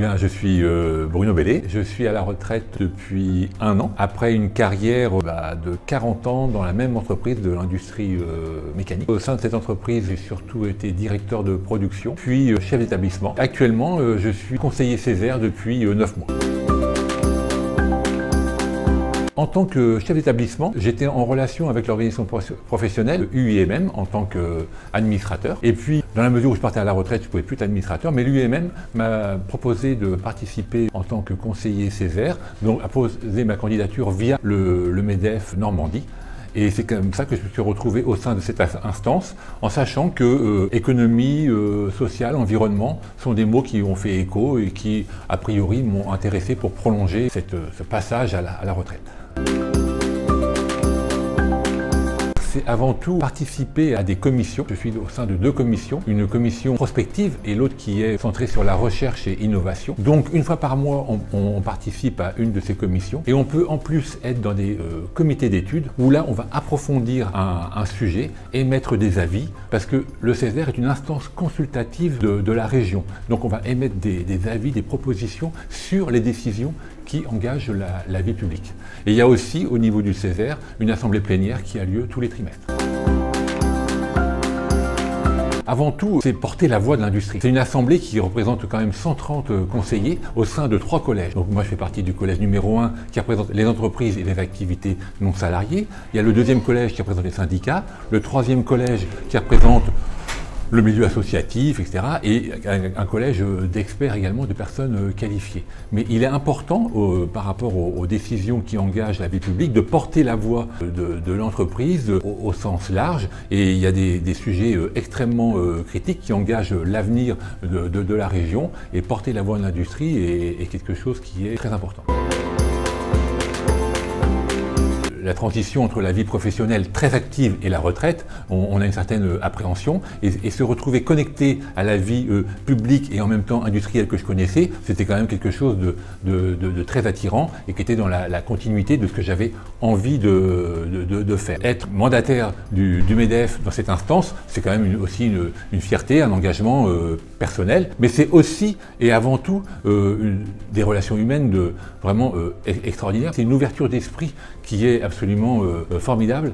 bien, je suis Bruno Bellé. Je suis à la retraite depuis 1 an, après une carrière de 40 ans dans la même entreprise de l'industrie mécanique. Au sein de cette entreprise, j'ai surtout été directeur de production, puis chef d'établissement. Actuellement, je suis conseiller Césaire depuis 9 mois. En tant que chef d'établissement, j'étais en relation avec l'organisation professionnelle UIMM en tant qu'administrateur. Et puis, dans la mesure où je partais à la retraite, je ne pouvais plus être administrateur, mais l'UIMM m'a proposé de participer en tant que conseiller Césaire, donc a posé ma candidature via le MEDEF Normandie. Et c'est comme ça que je me suis retrouvé au sein de cette instance, en sachant que économie, sociale, environnement sont des mots qui ont fait écho et qui, a priori, m'ont intéressé pour prolonger ce passage à la retraite. C'est avant tout participer à des commissions. Je suis au sein de 2 commissions, une commission prospective et l'autre qui est centrée sur la recherche et innovation. Donc une fois par mois, on participe à une de ces commissions et on peut en plus être dans des comités d'études où là on va approfondir un sujet, émettre des avis, parce que le Césaire est une instance consultative de la région. Donc on va émettre des avis, des propositions sur les décisions qui engagent la vie publique. Et il y a aussi au niveau du Césaire une assemblée plénière qui a lieu tous les trimestres. Avant tout, c'est porter la voix de l'industrie. C'est une assemblée qui représente quand même 130 conseillers au sein de 3 collèges. Donc moi je fais partie du collège numéro 1 qui représente les entreprises et les activités non salariées. Il y a le 2e collège qui représente les syndicats, le 3e collège qui représente le milieu associatif, etc. et un collège d'experts également, de personnes qualifiées. Mais il est important, par rapport aux décisions qui engagent la vie publique, de porter la voix de l'entreprise au sens large. Et il y a des sujets extrêmement critiques qui engagent l'avenir de la région. Et porter la voix de l'industrie est quelque chose qui est très important. La transition entre la vie professionnelle très active et la retraite, on a une certaine appréhension et se retrouver connecté à la vie publique et en même temps industrielle que je connaissais, c'était quand même quelque chose de très attirant et qui était dans la continuité de ce que j'avais envie de faire. Être mandataire du MEDEF dans cette instance, c'est quand même aussi une fierté, un engagement personnel, mais c'est aussi et avant tout des relations humaines vraiment extraordinaires. C'est une ouverture d'esprit qui est absolument formidable.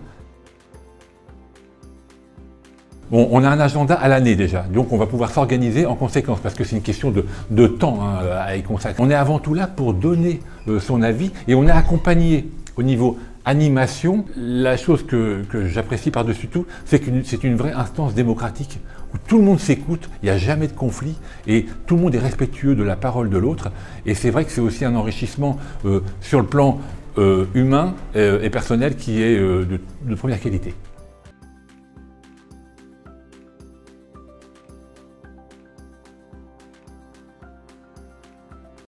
Bon, on a un agenda à l'année déjà, donc on va pouvoir s'organiser en conséquence, parce que c'est une question de temps à y consacrer. On est avant tout là pour donner son avis et on est accompagné au niveau animation. La chose que j'apprécie par-dessus tout, c'est que c'est une vraie instance démocratique où tout le monde s'écoute, il n'y a jamais de conflit et tout le monde est respectueux de la parole de l'autre. Et c'est vrai que c'est aussi un enrichissement sur le plan humain et personnel qui est de première qualité.